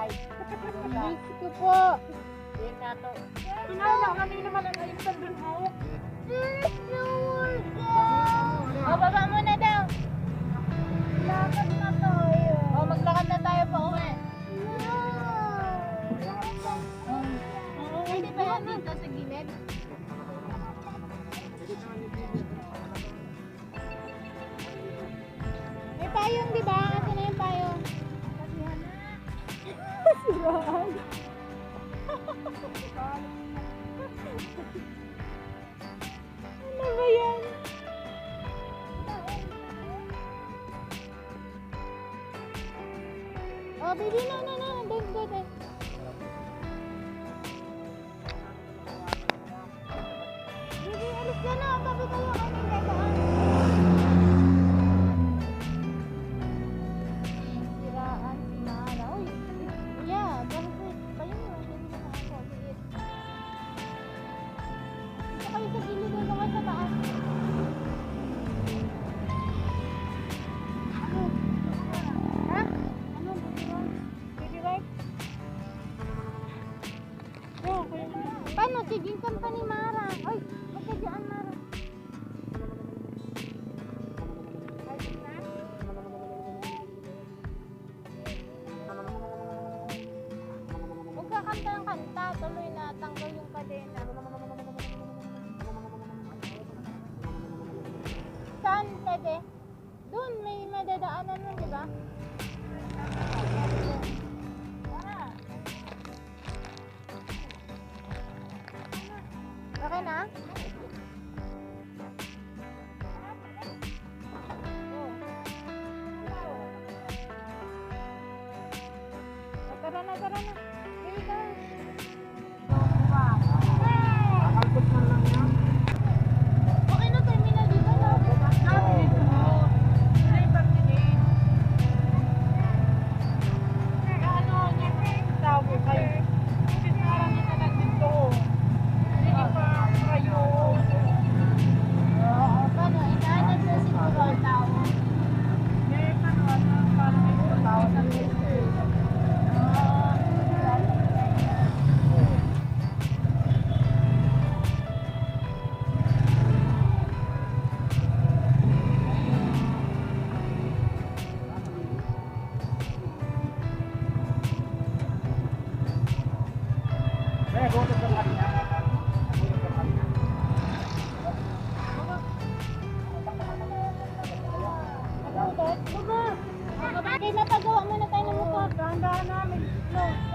guys. Miss ko po. Yan na to. Tunaw kami naman ang isang dun mo. O, baba muna daw. Lakad na tayo. O, maglakad na tayo pa uwi. Pwede ba yan dito sa gilid? May payong, di ba? Asa na yung payong? Siraan. Ano ba yan? Oh, baby, no. Don't go there. Baby, alis ka na. Sabi kayo kami dadaan. Siraan si Mara. Uy, yeah. Bakit kayo mo? Hindi na ako. Sige. Dito kayo sa gilid na naman sa taas. Ha? Ano? Baby wipe? Paano? Tiging kampa ni Mara. Ay, huwag ka dyan, Mara. Huwag ka kanta ng kanta. Tuloy na. Tanggal yung kadena. Saan, Tede? Doon, may madadaanan mo, di ba? Okay na? Tara na. Here we go. Kakalpot man lang yan. Okay na, terminal dito na. Dito mo. Ay, pagdinig. Ano, tawag kayo. Parang ito na dito. Hindi pa kayo. Oo, paano? Inaanap na siguro ang tao. Parang ito tawag sa dito. Okay, napagawa muna tayo ng mukha. Dahan-dahan namin. No.